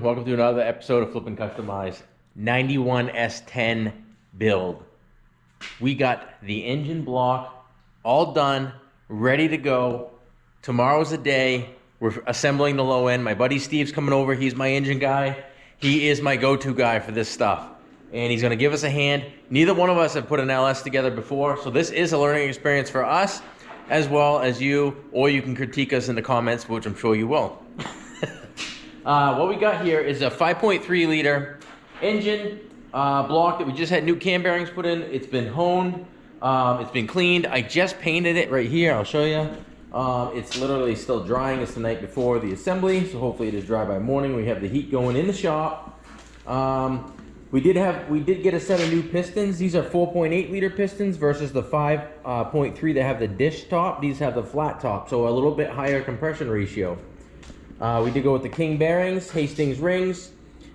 welcome to another episode of Flip and Customize 91S10 build. We got the engine block all done, ready to go. Tomorrow's the day. We're assembling the low end. My buddy Steve's coming over. He's my engine guy. He is my go-to guy for this stuff. And he's gonna give us a hand. Neither one of us have put an LS together before, so this is a learning experience for us, as well as you, or you can critique us in the comments, which I'm sure you will. What we got here is a 5.3 liter engine block that we just had new cam bearings put in. It's been honed, it's been cleaned. I just painted it right here, I'll show you. It's literally still drying. It's the night before the assembly, so hopefully it is dry by morning. We have the heat going in the shop. We did get a set of new pistons. These are 4.8 liter pistons versus the 5.3 that have the dish top. These have the flat top, so a little bit higher compression ratio. We did go with the King bearings, Hastings rings,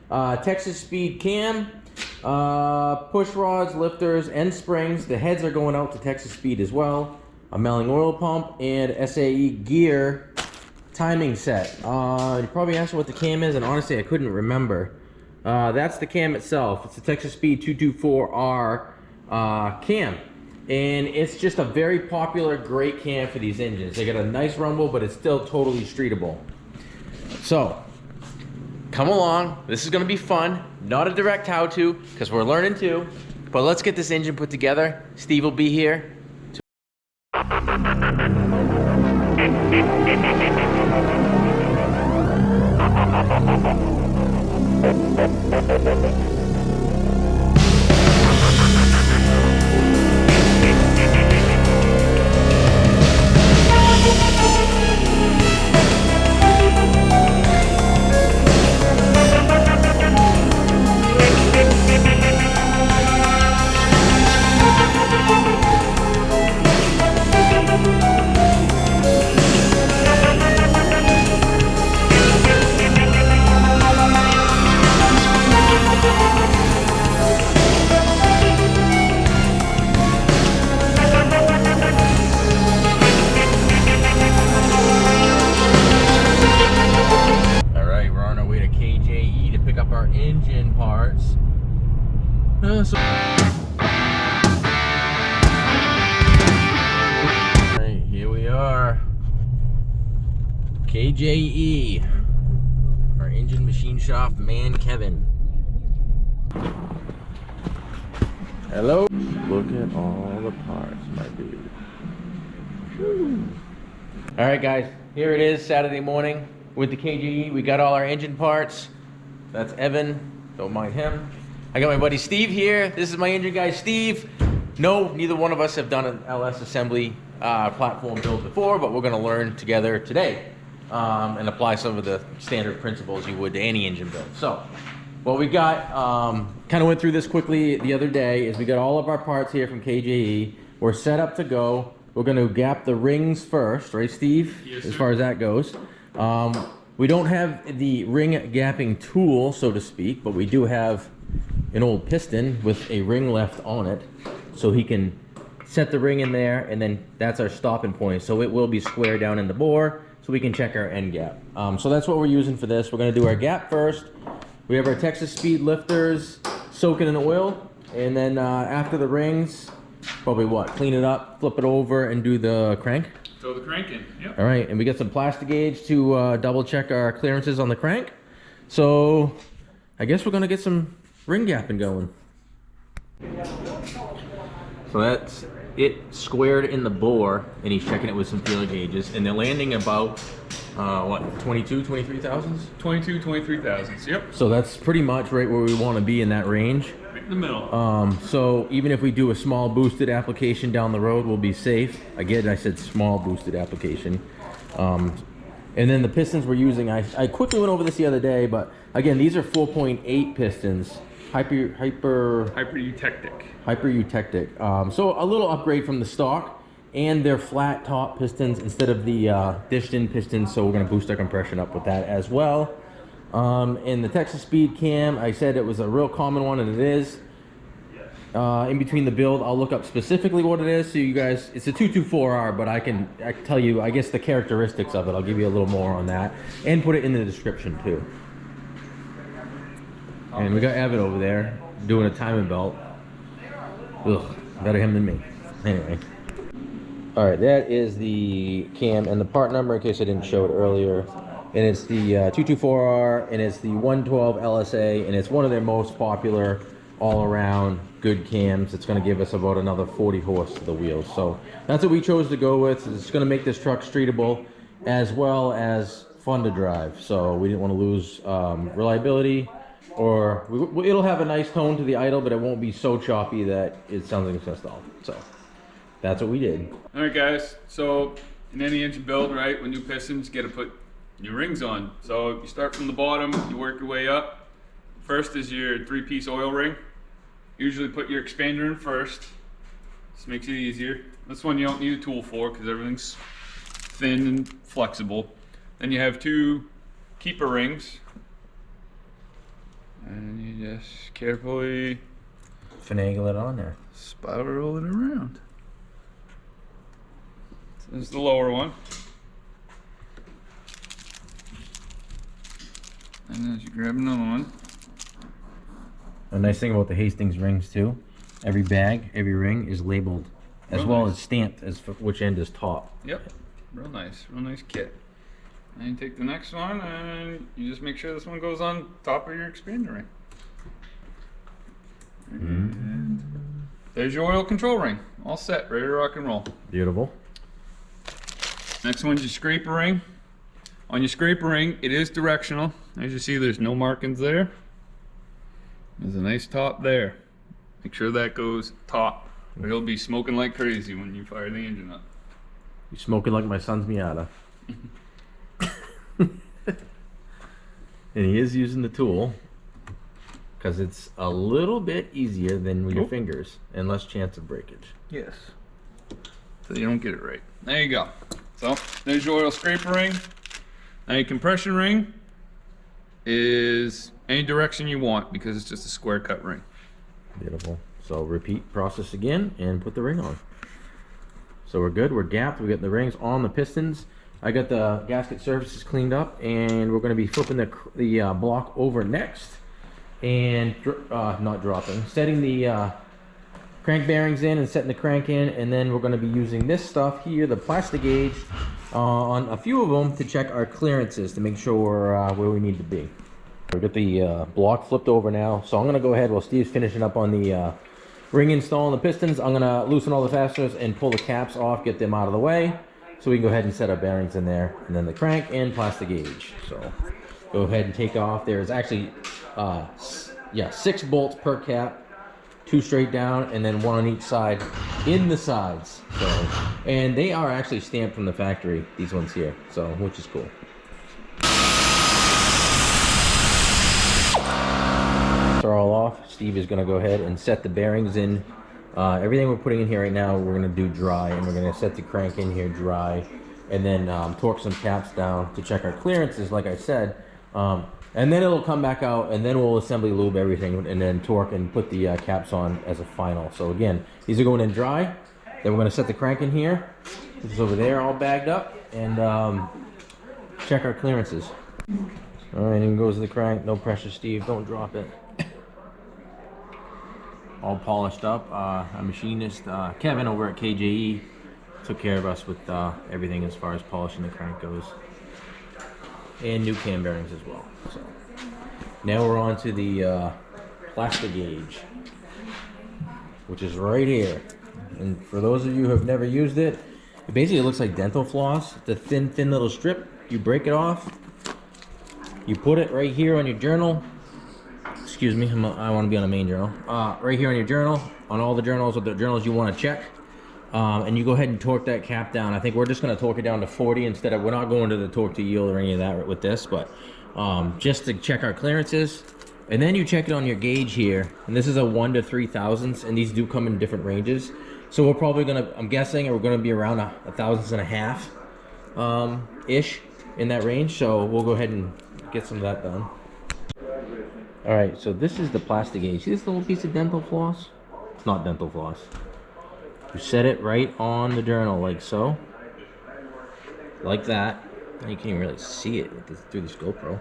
Texas Speed cam, push rods, lifters, and springs. The heads are going out to Texas Speed as well. A Melling oil pump and SAE gear timing set. You probably asked what the cam is, and honestly I couldn't remember. That's the cam itself. It's the Texas Speed 224R cam. And it's just a very popular, great cam for these engines. They got a nice rumble, but it's still totally streetable. So, come along. This is gonna be fun. Not a direct how-to, because we're learning too. But let's get this engine put together. Steve will be here. Engine parts. Right, here we are. KJE. Our engine machine shop man, Kevin. Hello. Look at all the parts, my dude. All right, guys. Here it is, Saturday morning with the KJE. We got all our engine parts. That's Evan, don't mind him. I got my buddy Steve here. This is my engine guy, Steve. No, neither one of us have done an LS assembly platform build before, but we're gonna learn together today and apply some of the standard principles you would to any engine build. So, what we got, kind of went through this quickly the other day, is we got all of our parts here from KJE. We're set up to go. We're gonna gap the rings first, right, Steve? Yes, sir. As far as that goes. We don't have the ring gapping tool, so to speak, but we do have an old piston with a ring left on it, so he can set the ring in there, and then that's our stopping point. So it will be square down in the bore, so we can check our end gap. So that's what we're using for this. We're gonna do our gap first. We have our Texas Speed lifters soaking in oil, and then after the rings, probably what? Clean it up, flip it over, and do the crank. Throw the crank in, yep. All right, and we got some plastic gauge to double check our clearances on the crank. So I guess we're gonna get some ring gapping going. So that's it squared in the bore, and he's checking it with some feeler gauges, and they're landing about, what, 22, 23 thousandths? 22, 23 thousandths, yep. So that's pretty much right where we wanna be in that range. Right in the middle. So even if we do a small boosted application down the road, we'll be safe. Again, I said small boosted application. And then the pistons we're using, I quickly went over this the other day, but again, these are 4.8 pistons, hyper-eutectic. So a little upgrade from the stock, and they're flat top pistons instead of the dished in pistons, so we're gonna boost our compression up with that as well. And the Texas Speed cam, I said it was a real common one, and it is. In between the build, I'll look up specifically what it is, so you guys, it's a 224R, but I can tell you, I guess, the characteristics of it. I'll give you a little more on that, and put it in the description too. And we got Evan over there doing a timing belt. Ugh, better him than me. Anyway. All right, that is the cam and the part number in case I didn't show it earlier. And it's the 224R and it's the 112 LSA and it's one of their most popular all around good cams. It's gonna give us about another 40 horse to the wheels. So that's what we chose to go with. It's gonna make this truck streetable as well as fun to drive. So we didn't wanna lose reliability or it'll have a nice tone to the idle, but it won't be so choppy that it sounds like it's gonna stall. So that's what we did. All right, guys. So in any engine build, right, with new pistons, you got to put your rings on. So you start from the bottom, you work your way up. First is your 3-piece oil ring. Usually put your expander in first. This makes it easier. This one you don't need a tool for because everything's thin and flexible. Then you have 2 keeper rings. And you just carefully Finagle it on there. spiral it around. So this is the lower one. And then as you grab another one. A nice thing about the Hastings rings too, every bag, every ring is labeled as Real well nice. as stamped as for which end is top. Yep, real nice kit. And you take the next one and you just make sure this one goes on top of your expander ring. And there's your oil control ring, all set, ready to rock and roll. Beautiful. Next one's your scraper ring. On your scraper ring, it is directional. As you see, there's no markings there. There's a nice top there. Make sure that goes top, or it'll be smoking like crazy when you fire the engine up. You're smoking like my son's Miata. And he is using the tool because it's a little bit easier than with your fingers and less chance of breakage. Yes. So you don't get it right. There you go. So there's your oil scraper ring. Now your compression ring is any direction you want because it's just a square cut ring. Beautiful. So repeat process again and put the ring on. So we're good, we're gapped, we got the rings on the pistons. I got the gasket surfaces cleaned up and we're gonna be flipping the block over next and not dropping, setting the crank bearings in and setting the crank in, and then we're going to be using this stuff here, the plastic gauge, on a few of them to check our clearances to make sure we're where we need to be. We've got the block flipped over now, so I'm going to go ahead while Steve's finishing up on the ring install on the pistons. I'm going to loosen all the fasteners and pull the caps off, get them out of the way, so we can go ahead and set our bearings in there, and then the crank and plastic gauge. So go ahead and take off. There's actually 6 bolts per cap. 2 straight down and then 1 on each side in the sides. So, and they are actually stamped from the factory, these ones here, so which is cool. They're all off. Steve is going to go ahead and set the bearings in. Everything we're putting in here right now we're going to do dry, and we're going to set the crank in here dry, and then torque some caps down to check our clearances like I said. And then it'll come back out, and then we'll assembly lube everything and then torque and put the caps on as a final. So again, these are going in dry. Then we're going to set the crank in here, which is over there all bagged up, and check our clearances. All right, in goes the crank. No pressure, Steve. Don't drop it. All polished up. Our machinist, Kevin over at KJE, took care of us with everything as far as polishing the crank goes. And new cam bearings as well. So now we're on to the plastic gauge, which is right here. And for those of you who have never used it, it basically looks like dental floss. It's a thin little strip. You break it off. You put it right here on your journal. Excuse me, I want to be on a main journal. Right here on your journal, on all the journals or the journals you want to check. And you go ahead and torque that cap down. I think we're just going to torque it down to 40 instead of, we're not going to the torque to yield or any of that with this, but just to check our clearances. And then you check it on your gauge here, and this is a 1 to 3 thousandths, and these do come in different ranges. So we're probably going to, I'm guessing, we're going to be around a thousandths and a half ish in that range. So we'll go ahead and get some of that done. All right, so this is the plastic gauge. See this little piece of dental floss? It's not dental floss. You set it right on the journal like so, like that. You can't even really see it through this GoPro.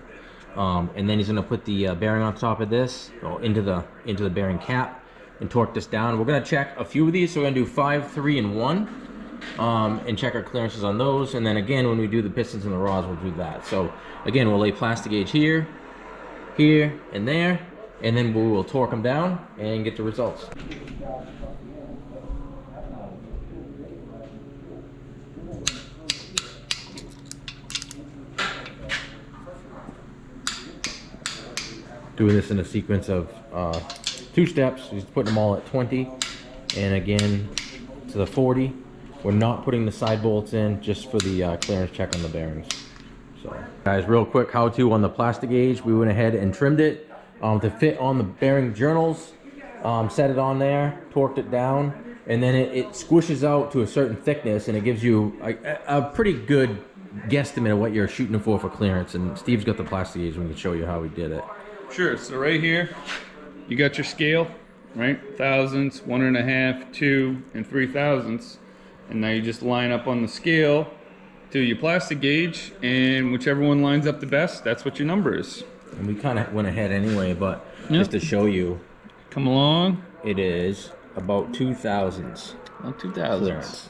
And then he's going to put the bearing on top of this, or into the bearing cap, and torque this down. We're going to check a few of these, so we're going to do 5, 3, and 1, and check our clearances on those. And then again, when we do the pistons and the rods, we'll do that. So again, we'll lay plastic gauge here, here, and there, and then we will torque them down and get the results. Doing this in a sequence of 2 steps. He's putting them all at 20, and again to the 40. We're not putting the side bolts in, just for the clearance check on the bearings. So guys, real quick how-to on the plastic gauge. We went ahead and trimmed it to fit on the bearing journals, set it on there, torqued it down, and then it squishes out to a certain thickness, and it gives you a pretty good guesstimate of what you're shooting for clearance. And Steve's got the plastic gauge, we can show you how we did it. Sure, so right here, you got your scale, right? Thousandths, 1.5, 2, and 3 thousandths. And now you just line up on the scale to your plastic gauge, and whichever one lines up the best, that's what your number is. And we kind of went ahead anyway, but just to show you, come along, it is about 2 thousandths. About 2 thousandths.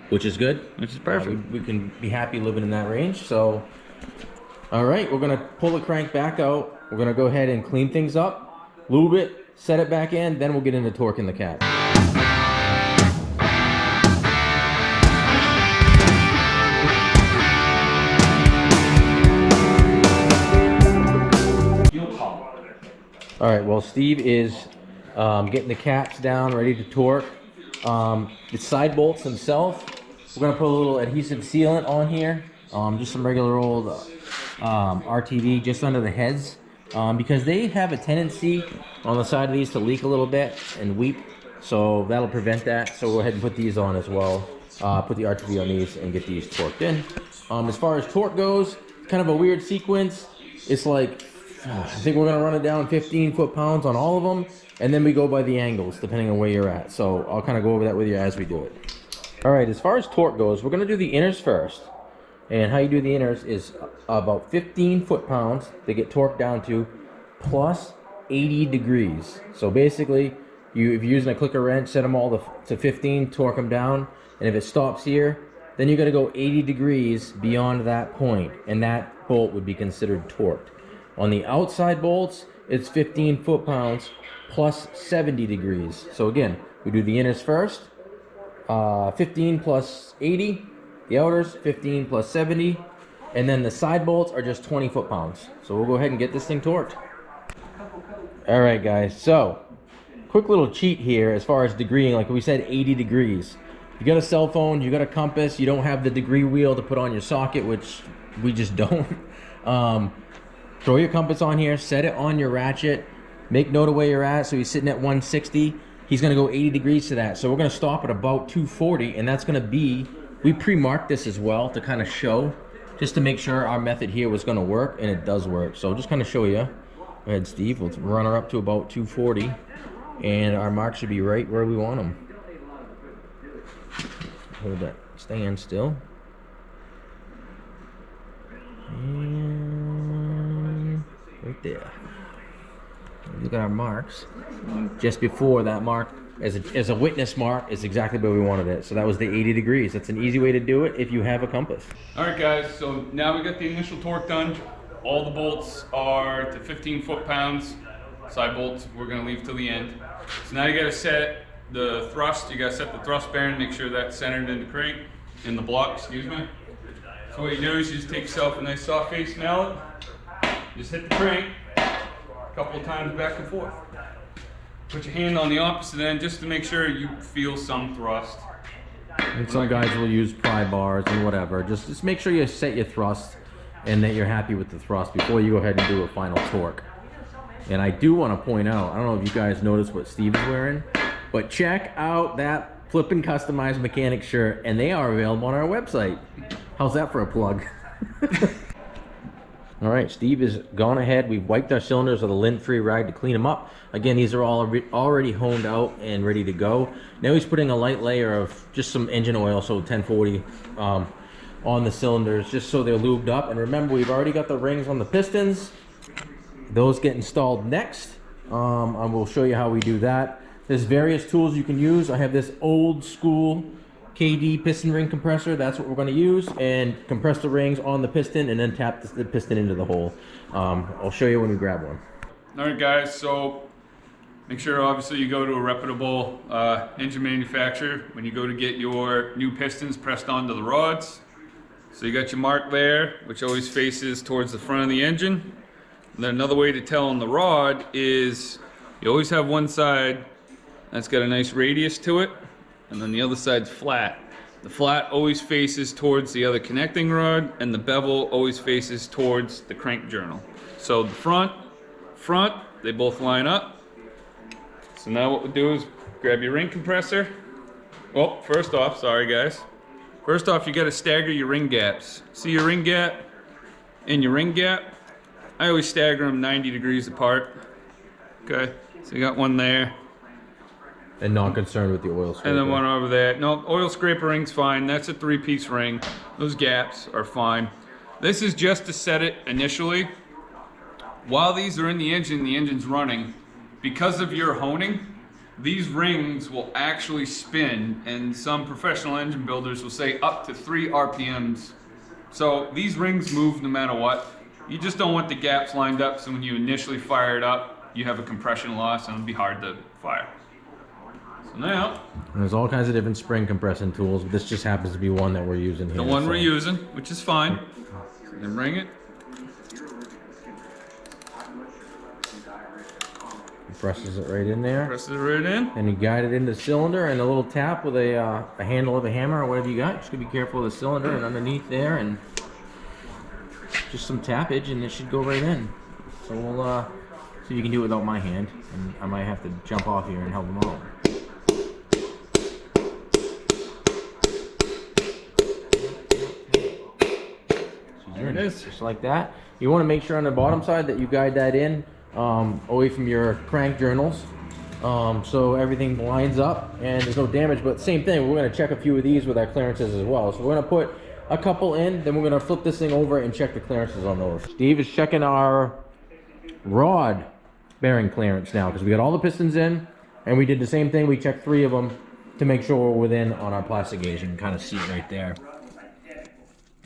Which is good. Which is perfect. We can be happy living in that range. So, all right, we're gonna pull the crank back out. We're gonna go ahead and clean things up, lube it, set it back in, then we'll get into torquing the cap. All right, well, Steve is getting the caps down, ready to torque. The side bolts themselves, we're gonna put a little adhesive sealant on here, just some regular old RTV just under the heads, because they have a tendency on the side of these to leak a little bit and weep, so that'll prevent that. So we'll go ahead and put these on as well, put the RTV on these and get these torqued in. As far as torque goes, kind of a weird sequence. It's like, I think we're gonna run it down 15 foot-pounds on all of them, and then we go by the angles depending on where you're at. So I'll kind of go over that with you as we do it. All right, as far as torque goes, we're gonna do the inners first. And how you do the inners is about 15 foot-pounds. They get torqued down to plus 80 degrees. So basically, if you're using a clicker wrench, set them all to 15, torque them down, and if it stops here, then you gotta go 80 degrees beyond that point, and that bolt would be considered torqued. On the outside bolts, it's 15 foot-pounds plus 70 degrees. So again, we do the inners first, 15 plus 80, the outers 15 plus 70, and then the side bolts are just 20 foot-pounds. So we'll go ahead and get this thing torqued. All right, guys, so quick little cheat here as far as degreeing. Like we said, 80 degrees. You got a cell phone, you got a compass, you don't have the degree wheel to put on your socket, which we just don't. Throw your compass on here, set it on your ratchet, make note of where you're at. So he's sitting at 160. He's gonna go 80 degrees to that. So we're gonna stop at about 240, and that's gonna be, we pre-marked this as well to kind of show, just to make sure our method here was gonna work, and it does work. So just kind of show you. Go ahead, Steve, let's run her up to about 240, and our mark should be right where we want them. Hold that stand still. And right there. Look at our marks. Just before that mark, as a witness mark, is exactly where we wanted it. So that was the 80 degrees. That's an easy way to do it if you have a compass. All right, guys, so now we got the initial torque done. All the bolts are to 15 foot-pounds. Side bolts we're gonna leave till the end. So now you gotta set the thrust. You gotta set the thrust bearing, make sure that's centered in the crank, in the block, excuse me. So what you do is you just take yourself a nice soft face mallet, just hit the crank a couple of times back and forth. Put your hand on the opposite end just to make sure you feel some thrust. And some guys will use pry bars and whatever. Just make sure you set your thrust and that you're happy with the thrust before you go ahead and do a final torque. And I do want to point out, I don't know if you guys noticed what Steve is wearing, but check out that Flippin' Customized Mechanic shirt, and they are available on our website. How's that for a plug? All right, Steve has gone ahead. We've wiped our cylinders with a lint-free rag to clean them up. Again, these are all already honed out and ready to go. Now he's putting a light layer of just some engine oil, so 1040 on the cylinders just so they're lubed up. And remember, we've already got the rings on the pistons. Those get installed next. And we'll show you how we do that. There's various tools you can use. I have this old school KD piston ring compressor. That's what we're going to use, and compress the rings on the piston and then tap the piston into the hole. I'll show you when we grab one. All right, guys, so make sure obviously you go to a reputable engine manufacturer when you go to get your new pistons pressed onto the rods. So you got your mark there, which always faces towards the front of the engine. And then another way to tell on the rod is you always have one side that's got a nice radius to it, and then the other side's flat. The flat always faces towards the other connecting rod, and the bevel always faces towards the crank journal. So the front, they both line up. So now what we'll do is grab your ring compressor. Well, first off, sorry guys. First off, you gotta stagger your ring gaps. See your ring gap and your ring gap? I always stagger them 90 degrees apart. Okay, so you got one there. And not concerned with the oil scraper. And then one over there. No, oil scraper ring's fine. That's a 3-piece ring. Those gaps are fine. This is just to set it initially. While these are in the engine's running, because of your honing, these rings will actually spin, and some professional engine builders will say up to 3 RPMs. So these rings move no matter what. You just don't want the gaps lined up, so when you initially fire it up, you have a compression loss and it'll be hard to fire. So now, and there's all kinds of different spring compressing tools, but this just happens to be one that we're using here. the one we're using, which is fine. So then ring it. Presses it right in there. Presses it right in. And you guide it into the cylinder, and a little tap with a handle of a hammer or whatever you got. Just gotta be careful of the cylinder and underneath there, and just some tappage, and it should go right in. So we'll see if you can do it without my hand, and I might have to jump off here and help them out. There it is. Just like that. You want to make sure on the bottom side that you guide that in away from your crank journals, so everything lines up and there's no damage. But same thing, we're going to check a few of these with our clearances as well. So we're going to put a couple in, then we're going to flip this thing over and check the clearances on those. Steve is checking our rod bearing clearance now, because we got all the pistons in, and we did the same thing. We checked 3 of them to make sure we're within on our plastic gauge. You can kind of see it right there.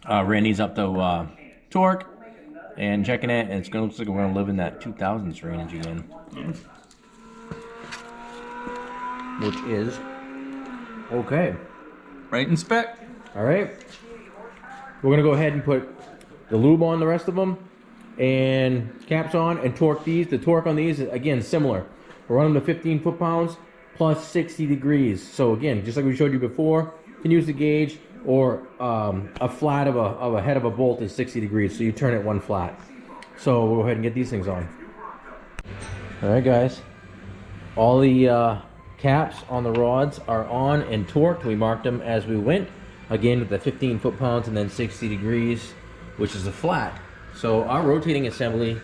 Randy's up to torque and checking it, and it's gonna look like we're gonna live in that 2000s range again, which is okay. Right in spec. All right, we're gonna go ahead and put the lube on the rest of them and caps on and torque these. The torque on these is again similar. We're running to 15 foot-pounds plus 60 degrees. So again, just like we showed you before, you can use the gauge, or a flat of a head of a bolt is 60 degrees, so you turn it one flat. So we'll go ahead and get these things on. All right, guys, all the caps on the rods are on and torqued. We marked them as we went, again with the 15 foot-pounds and then 60 degrees, which is a flat. So our rotating assembly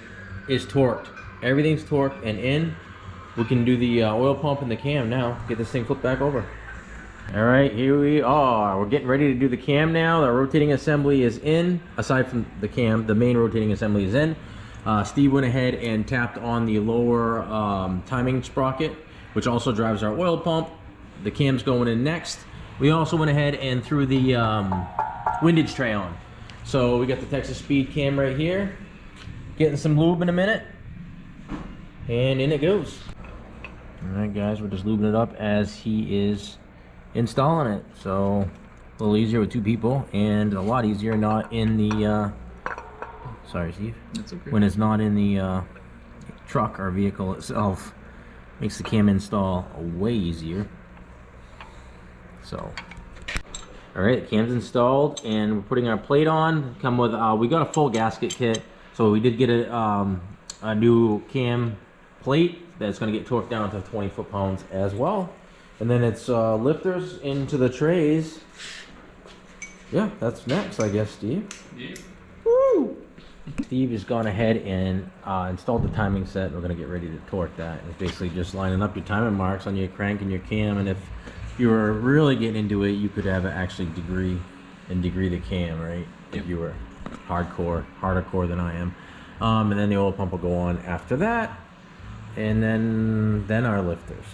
is torqued. Everything's torqued and in. We can do the oil pump and the cam now. Get this thing flipped back over. All right, here we are. We're getting ready to do the cam now. The rotating assembly is in. Aside from the cam, the main rotating assembly is in. Steve went ahead and tapped on the lower timing sprocket, which also drives our oil pump. The cam's going in next. We also went ahead and threw the windage tray on. So we got the Texas Speed cam right here. Getting some lube in a minute. And in it goes. All right, guys, we're just lubing it up as he is installing it. So a little easier with 2 people, and a lot easier not in the sorry, Steve. That's okay. When it's not in the truck or vehicle itself, makes the cam install way easier. So all right, the cam's installed, and we're putting our plate on. Come with we got a full gasket kit, so we did get a new cam plate that's going to get torqued down to 20 foot-pounds as well. And then it's lifters into the trays. Yeah, that's next, I guess, Steve. Yeah. Woo! Steve has gone ahead and installed the timing set. We're going to get ready to torque that. It's basically just lining up your timing marks on your crank and your cam. And if you were really getting into it, you could have it actually degree and degree the cam, right? If you were harder core than I am. And then the oil pump will go on after that, and then our lifters.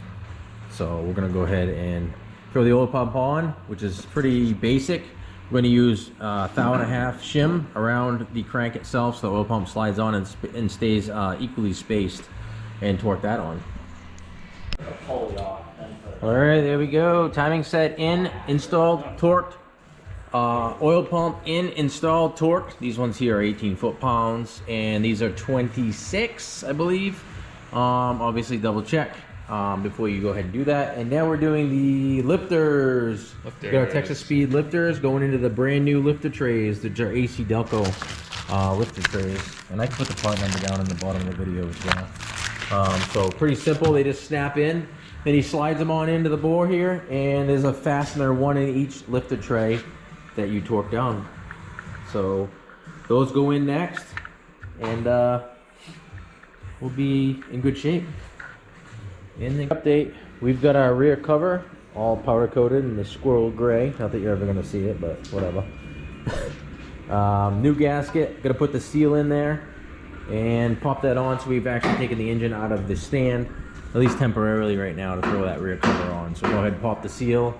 So we're gonna go ahead and throw the oil pump on, which is pretty basic. We're gonna use 1.5 shim around the crank itself, so the oil pump slides on and stays equally spaced, and torque that on. All right, there we go. Timing set in, installed, torqued. Oil pump in, installed, torqued. These ones here are 18 foot-pounds, and these are 26, I believe. Obviously double check before you go ahead and do that. And now we're doing the lifters. We got our Texas Speed lifters going into the brand new lifter trays, the AC Delco lifter trays. And I can put the part number down in the bottom of the video as well. So pretty simple, they just snap in. Then he slides them on into the bore here, and there's a fastener, one in each lifter tray that you torque down. So those go in next, and we'll be in good shape. In the update, we've got our rear cover all powder coated in the squirrel gray. Not that you're ever gonna see it, but whatever. New gasket, gonna put the seal in there and pop that on. So we've actually taken the engine out of the stand, at least temporarily right now, to throw that rear cover on. So go ahead and pop the seal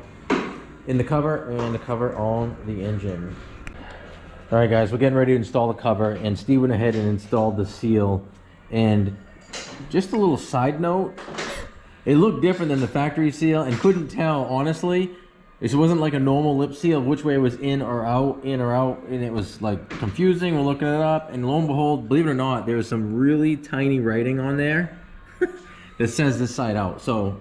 in the cover and the cover on the engine. All right guys, we're getting ready to install the cover, and Steve went ahead and installed the seal. And just a little side note, it looked different than the factory seal, and couldn't tell, honestly. It wasn't like a normal lip seal, which way it was in or out, and it was like confusing. We're looking it up, and lo and behold, believe it or not, there was some really tiny writing on there that says this side out. So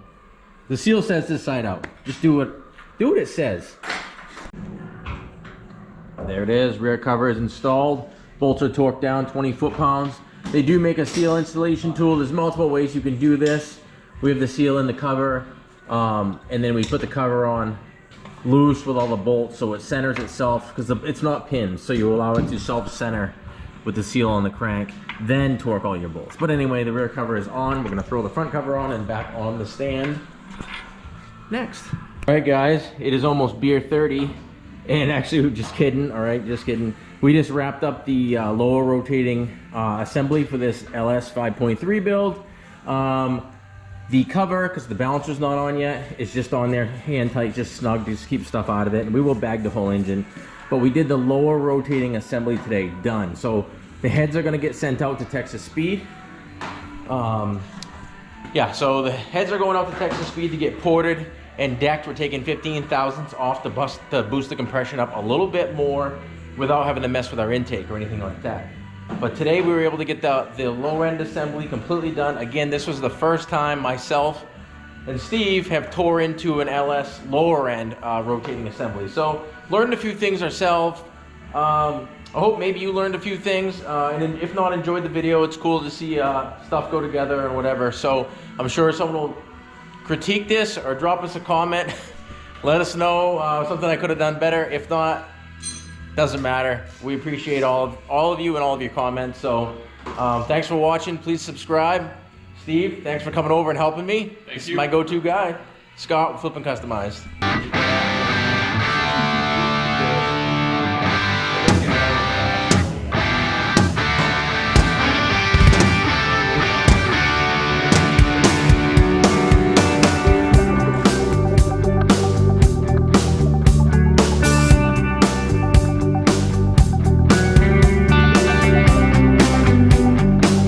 the seal says this side out. Just do what it says. There it is, rear cover is installed. Bolts are torqued down 20 foot-pounds. They do make a seal installation tool. There's multiple ways you can do this. We have the seal in the cover, and then we put the cover on loose with all the bolts so it centers itself, because it's not pinned, so you allow it to self-center with the seal on the crank, then torque all your bolts. But anyway, the rear cover is on. We're gonna throw the front cover on and back on the stand next. All right guys, it is almost beer 30, and actually, just kidding, all right, just kidding. We just wrapped up the lower rotating assembly for this LS 5.3 build. The cover, because the balancer's not on yet, is just on there, hand tight, just snug, just keep stuff out of it. And we will bag the whole engine. But we did the lower rotating assembly today, done. So the heads are gonna get sent out to Texas Speed. Yeah, so the heads are going out to Texas Speed to get ported and decked. We're taking 15 thousandths off to boost the compression up a little bit more without having to mess with our intake or anything like that. But today we were able to get the lower end assembly completely done. Again, this was the first time myself and Steve have tore into an LS lower end rotating assembly. So learned a few things ourselves. I hope maybe you learned a few things, and if not, enjoyed the video. It's cool to see stuff go together and whatever. So I'm sure someone will critique this or drop us a comment. Let us know something I could have done better. If not, doesn't matter. We appreciate all of you and all of your comments. So thanks for watching. Please subscribe. Steve, thanks for coming over and helping me. This is my go-to guy, Scott with Flip and Customized.